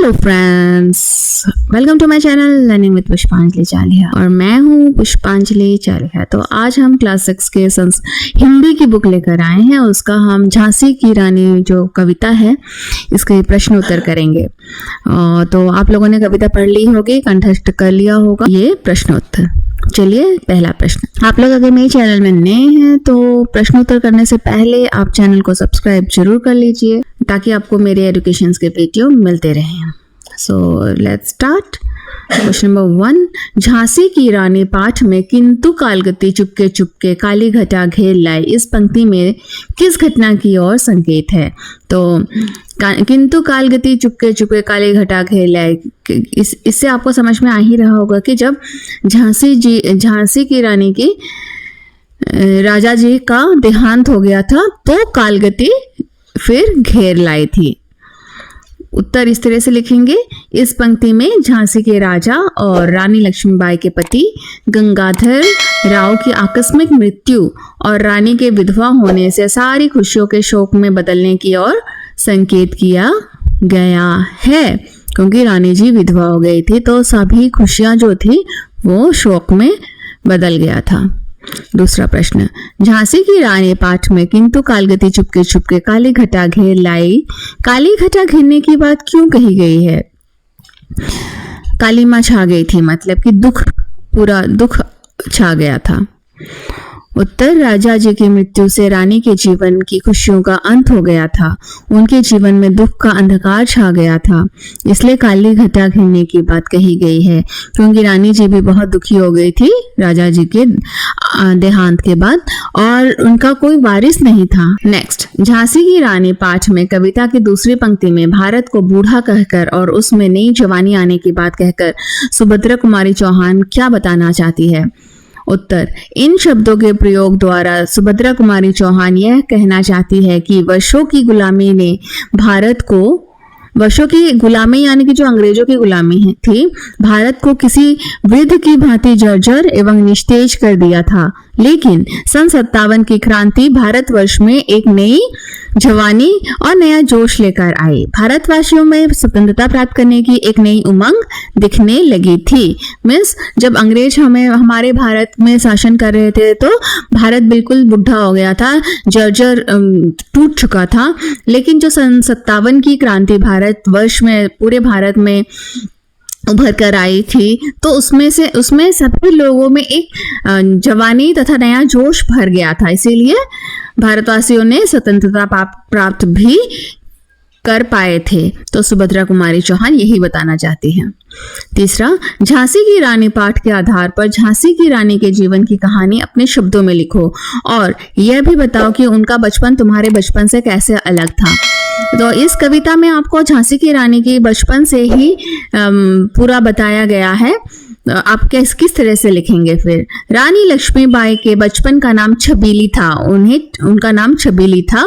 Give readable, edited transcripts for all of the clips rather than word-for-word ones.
Hello friends, welcome to my channel learning with Pushpanjali Chaliha और मैं हूँ पुष्पांजलि चालिहा। तो आज हम क्लास 6 के हिंदी की बुक लेकर आए हैं। उसका हम झांसी की रानी जो कविता है इसके प्रश्न उत्तर करेंगे। तो आप लोगों ने कविता पढ़ ली होगी, कंठस्थ कर लिया होगा ये प्रश्न उत्तर। चलिए पहला प्रश्न। आप लोग अगर मेरे चैनल में नए हैं तो प्रश्न उत्तर करने से पहले आप चैनल को सब्सक्राइब जरूर कर लीजिए ताकि आपको मेरे एजुकेशन के वीडियो मिलते रहें। So let's start. Question number 1, Jhansi की रानी पाठ में किंतु कालगति चुपके चुपके काली घटा घेर लाई, इस पंक्ति में किस घटना की ओर संकेत है? तो किंतु कालगति चुपके चुपके काली घटा घेर लाई, इससे आपको समझ में आ ही रहा होगा कि जब झांसी की रानी की राजा जी का देहांत हो गया था तो कालगति फिर घेर लाई थी। उत्तर इस तरह से लिखेंगे। इस पंक्ति में झांसी के राजा और रानी लक्ष्मीबाई के पति गंगाधर राव की आकस्मिक मृत्यु और रानी के विधवा होने से सारी खुशियों के शोक में बदलने की ओर संकेत किया गया है। क्योंकि रानी जी विधवा हो गई थी तो सभी खुशियां जो थी वो शोक में बदल गया था। दूसरा प्रश्न, झांसी की रानी पाठ में किंतु कालगति चुपके चुपके काली घटा घेर लाई, काली घटा घेरने की बात क्यों कही गई है? काली मां छा गई थी, मतलब कि पूरा दुख छा गया था। उत्तर, राजा जी की मृत्यु से रानी के जीवन की खुशियों का अंत हो गया था, उनके जीवन में दुख का अंधकार छा गया था, इसलिए काली घटा घेरने की बात कही गई है। क्योंकि रानी जी भी बहुत दुखी हो गई थी राजा जी के देहांत के बाद और उनका कोई वारिस नहीं था। नेक्स्ट, झांसी की रानी पाठ में कविता की दूसरी पंक्ति में भारत को बूढ़ा कहकर और उसमें नई जवानी आने की बात कहकर सुभद्रा कुमारी चौहान क्या बताना चाहती है? उत्तर, इन शब्दों के प्रयोग द्वारा सुभद्रा कुमारी चौहान यह कहना चाहती है कि वर्षों की गुलामी ने भारत को, वर्षों की गुलामी यानी कि जो अंग्रेजों की गुलामी थी, भारत को किसी वृद्ध की भांति जर्जर एवं निस्तेज कर दिया था। लेकिन सन 57 की क्रांति भारतवर्ष में एक नई जवानी और नया जोश लेकर आई। भारतवासियों में स्वतंत्रता प्राप्त करने की एक नई उमंग दिखने लगी थी। मीन्स जब अंग्रेज हमारे भारत में शासन कर रहे थे तो भारत बिल्कुल बुढ़ा हो गया था, जर्जर टूट चुका था। लेकिन जो सन 57 की क्रांति भारतवर्ष में, पूरे भारत में उभर कर आई थी तो उसमें सभी लोगों में एक जवानी तथा नया जोश भर गया था। इसीलिए भारतवासियों ने स्वतंत्रता प्राप्त भी कर पाए थे। तो सुभद्रा कुमारी चौहान यही बताना चाहती हैं। तीसरा, झांसी की रानी पाठ के आधार पर झांसी की रानी के जीवन की कहानी अपने शब्दों में लिखो और यह भी बताओ कि उनका बचपन तुम्हारे बचपन से कैसे अलग था। तो इस कविता में आपको झांसी की रानी की बचपन से ही पूरा बताया गया है। आप किस तरह से लिखेंगे फिर? रानी लक्ष्मीबाई के बचपन का नाम छबीली था, उनका नाम छबीली था।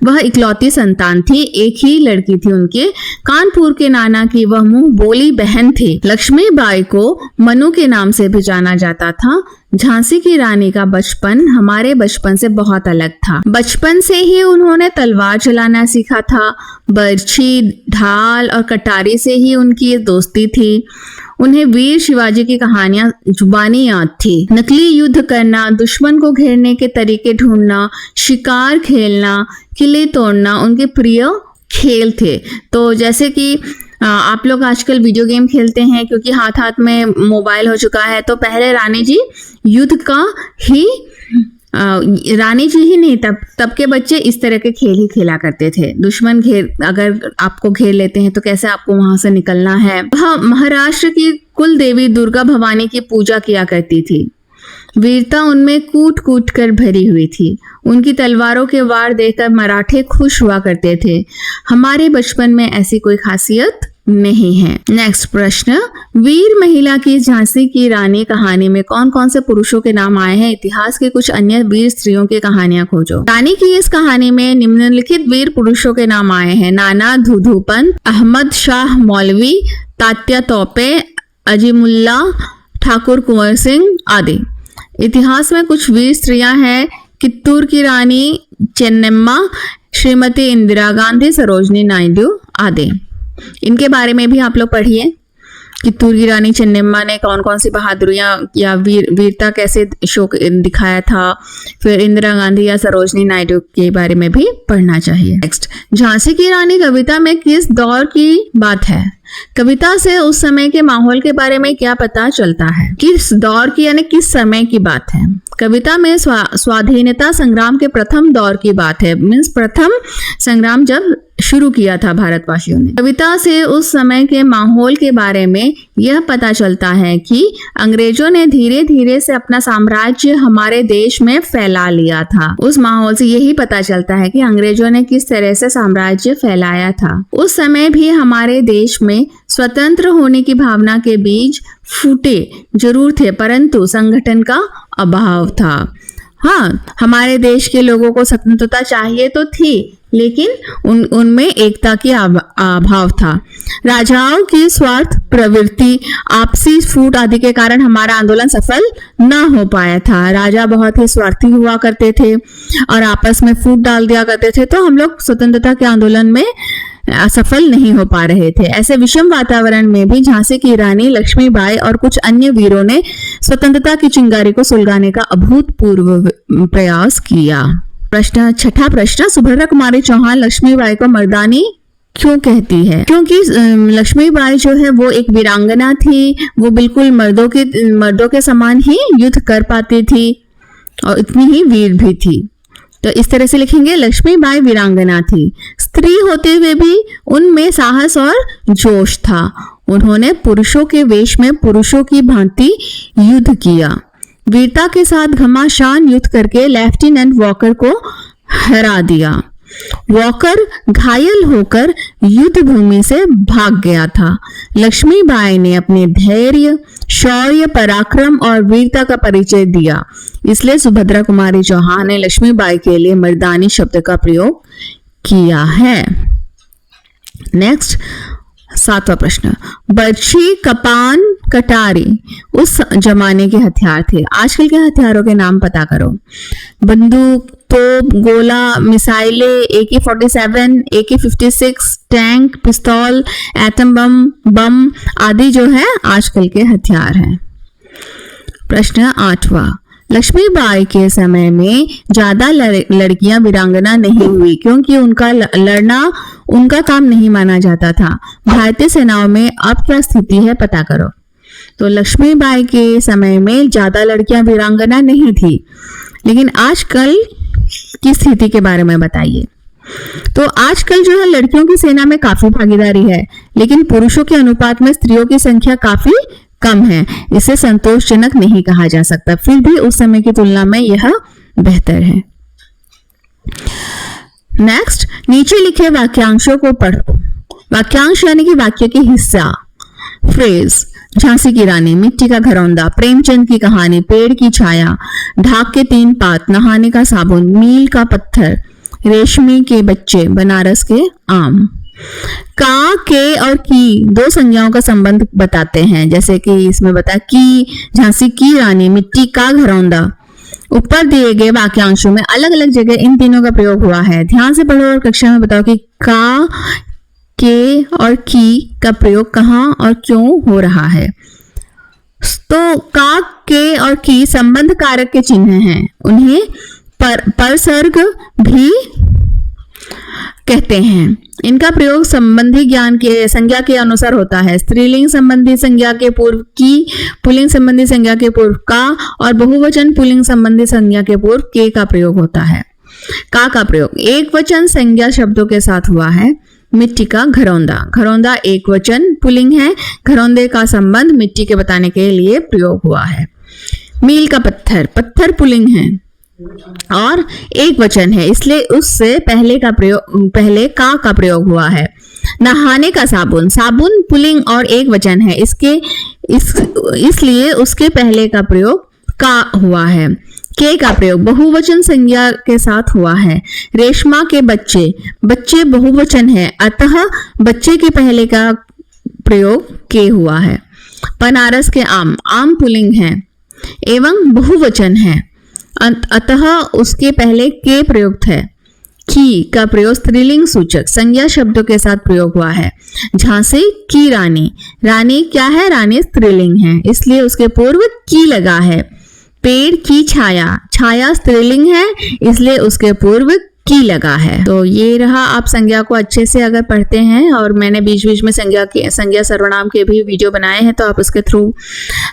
वह इकलौती संतान थी, एक ही लड़की थी उनके। कानपुर के नाना की वह मुंह बोली बहन थी। लक्ष्मीबाई को मनु के नाम से भी जाना जाता था। झांसी की रानी का बचपन हमारे बचपन से बहुत अलग था। बचपन से ही उन्होंने तलवार चलाना सीखा था। बर्छी, ढाल और कटारी से ही उनकी दोस्ती थी। उन्हें वीर शिवाजी की कहानियां जुबानी याद थी। नकली युद्ध करना, दुश्मन को घेरने के तरीके ढूंढना, शिकार खेलना, किले तोड़ना उनके प्रिय खेल थे। तो जैसे कि आप लोग आजकल वीडियो गेम खेलते हैं क्योंकि हाथ हाथ में मोबाइल हो चुका है, तो पहले रानी जी युद्ध का ही रानी जी ही नहीं, तब के बच्चे इस तरह के खेल ही खेला करते थे। दुश्मन अगर आपको घेर लेते हैं तो कैसे आपको वहां से निकलना है। वह महाराष्ट्र की कुल देवी दुर्गा भवानी की पूजा किया करती थी। वीरता उनमें कूट कूट कर भरी हुई थी। उनकी तलवारों के वार देखकर मराठे खुश हुआ करते थे। हमारे बचपन में ऐसी कोई खासियत नहीं है। नेक्स्ट प्रश्न, वीर महिला की झांसी की रानी कहानी में कौन कौन से पुरुषों के नाम आए हैं? इतिहास के कुछ अन्य वीर स्त्रियों की कहानियां खोजो। रानी की इस कहानी में निम्नलिखित वीर पुरुषों के नाम आए हैं: नाना धूधूपंत, अहमद शाह मौलवी, तात्या तोपे, अजीमुल्ला, ठाकुर कुंवर सिंह आदि। इतिहास में कुछ वीर स्त्रियां हैं: कित्तूर की रानी चेन्नम्मा, श्रीमती इंदिरा गांधी, सरोजनी नायडू आदि। इनके बारे में भी आप लोग पढ़िए, कित्तूर की रानी चेन्नम्मा ने कौन कौन सी बहादुरियां या वीरता कैसे शो दिखाया था। फिर इंदिरा गांधी या सरोजनी नायडू के बारे में भी पढ़ना चाहिए। नेक्स्ट, झांसी की रानी कविता में किस दौर की बात है? कविता से उस समय के माहौल के बारे में क्या पता चलता है? किस दौर की यानी किस समय की बात है? कविता में स्वाधीनता संग्राम के प्रथम दौर की बात है, मीन्स प्रथम संग्राम जब शुरू किया था भारतवासियों ने। कविता से उस समय के माहौल के बारे में यह पता चलता है कि अंग्रेजों ने धीरे धीरे से अपना साम्राज्य हमारे देश में फैला लिया था। उस माहौल से यही पता चलता है कि अंग्रेजों ने किस तरह से साम्राज्य फैलाया था। उस समय भी हमारे देश में स्वतंत्र होने की भावना के बीज फूटे जरूर थे, परंतु संगठन का अभाव था। हाँ, हमारे देश के लोगों को स्वतंत्रता चाहिए तो थी, लेकिन उनमें एकता की अभाव था। राजाओं की स्वार्थ प्रवृत्ति, आपसी फूट आदि के कारण हमारा आंदोलन सफल न हो पाया था। राजा बहुत ही स्वार्थी हुआ करते थे और आपस में फूट डाल दिया करते थे, तो हम लोग स्वतंत्रता के आंदोलन में असफल नहीं हो पा रहे थे। ऐसे विषम वातावरण में भी झांसी की रानी लक्ष्मीबाई और कुछ अन्य वीरों ने स्वतंत्रता की चिंगारी को सुलगाने का अभूतपूर्व प्रयास किया। प्रश्न, छठा प्रश्न, सुभद्रा कुमारी चौहान लक्ष्मीबाई को मर्दानी क्यों कहती है? क्योंकि लक्ष्मीबाई जो है वो एक वीरांगना थी, वो बिल्कुल मर्दों के समान ही युद्ध कर पाती थी और इतनी ही वीर भी थी। तो इस तरह से लिखेंगे, लक्ष्मीबाई वीरांगना थी, स्त्री होते हुए भी उनमें साहस और जोश था। उन्होंने पुरुषों के वेश में पुरुषों की भांति युद्ध किया। वीरता के साथ घमासान युद्ध करके लेफ्टिनेंट वॉकर को हरा दिया। वॉकर घायल होकर युद्ध भूमि से भाग गया था। लक्ष्मीबाई ने अपने धैर्य, शौर्य, पराक्रम और वीरता का परिचय दिया, इसलिए सुभद्रा कुमारी चौहान ने लक्ष्मीबाई के लिए मर्दानी शब्द का प्रयोग किया है। नेक्स्ट, सातवां प्रश्न, बर्छी, कपान, कटारी उस जमाने के हथियार थे। आजकल के हथियारों के नाम पता करो। बंदूक, तोप, गोला, मिसाइलें, AK-47, AK-56, टैंक, पिस्तौल, एटम बम आदि जो है आजकल के हथियार हैं। प्रश्न 8वां, लक्ष्मीबाई के समय में ज्यादा लड़कियां वीरांगना नहीं हुई क्योंकि उनका लड़ना उनका काम नहीं माना जाता था। भारतीय सेनाओं में अब क्या स्थिति है पता करो। तो लक्ष्मीबाई के समय में ज्यादा लड़कियां वीरांगना नहीं थी, लेकिन आजकल की स्थिति के बारे में बताइए। तो आजकल जो है लड़कियों की सेना में काफी भागीदारी है, लेकिन पुरुषों के अनुपात में स्त्रियों की संख्या काफी कम है। इसे संतोषजनक नहीं कहा जा सकता, फिर भी उस समय की तुलना में यह बेहतर है। नेक्स्ट, नीचे लिखे वाक्यांशों को पढ़ो। वाक्यांश यानी कि वाक्य के हिस्सा। फ्रेज, झांसी की रानी, मिट्टी का घरौंदा, प्रेमचंद की कहानी, पेड़ की छाया, ढाक के 3 पात, नहाने का साबुन, मील का पत्थर, रेशमी के बच्चे, बनारस के आम। का, के और की 2 संज्ञाओं का संबंध बताते हैं, जैसे कि इसमें बताया कि झांसी की रानी, मिट्टी का घरौंदा। ऊपर दिए गए वाक्यांशों में अलग अलग जगह इन तीनों का प्रयोग हुआ है। ध्यान से पढ़ो और कक्षा में बताओ कि का, के और की का प्रयोग कहाँ और क्यों हो रहा है। तो का, के और की संबंध कारक के चिन्ह हैं, उन्हें परसर्ग भी कहते हैं। इनका प्रयोग संबंधी ज्ञान के संज्ञा के अनुसार होता है। स्त्रीलिंग संबंधी संज्ञा के पूर्व की, पुल्लिंग संबंधी संज्ञा के पूर्व का और बहुवचन पुल्लिंग संबंधी संज्ञा के पूर्व के का प्रयोग होता है। का प्रयोग एक वचन संज्ञा शब्दों के साथ हुआ है। मिट्टी का घरौंदा, घरौंदा एक वचन पुल्लिंग है। घरौंदे का संबंध मिट्टी के बताने के लिए प्रयोग हुआ है। मील का पत्थर, पत्थर पुल्लिंग है और एक वचन है, इसलिए उससे पहले का प्रयोग हुआ है। नहाने का साबुन, साबुन पुल्लिंग और एक वचन है, इसलिए उसके पहले का प्रयोग का हुआ है। के का प्रयोग बहुवचन संज्ञा के साथ हुआ है। रेशमा के बच्चे, बच्चे बहुवचन है, अतः बच्चे के पहले का प्रयोग के हुआ है। बनारस के आम, आम पुल्लिंग है एवं बहुवचन है, अतः उसके पहले के प्रयुक्त है। की का प्रयोग स्त्रीलिंग सूचक संज्ञा शब्दों के साथ प्रयोग हुआ है। झांसी की रानी, रानी क्या है? रानी स्त्रीलिंग है, इसलिए उसके पूर्व की लगा है। पेड़ की छाया, छाया स्त्रीलिंग है, इसलिए उसके पूर्व की लगा है। तो ये रहा, आप संज्ञा को अच्छे से अगर पढ़ते हैं, और मैंने बीच बीच में संज्ञा सर्वनाम के भी वीडियो बनाए हैं, तो आप उसके थ्रू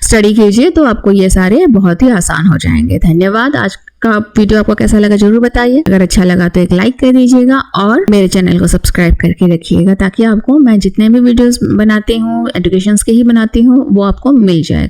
स्टडी कीजिए, तो आपको ये सारे बहुत ही आसान हो जाएंगे। धन्यवाद। आज का वीडियो आपको कैसा लगा जरूर बताइए। अगर अच्छा लगा तो एक लाइक कर दीजिएगा और मेरे चैनल को सब्सक्राइब करके रखिएगा, ताकि आपको मैं जितने भी वीडियोस बनाती हूँ एजुकेशन के ही बनाती हूँ वो आपको मिल जाएगा।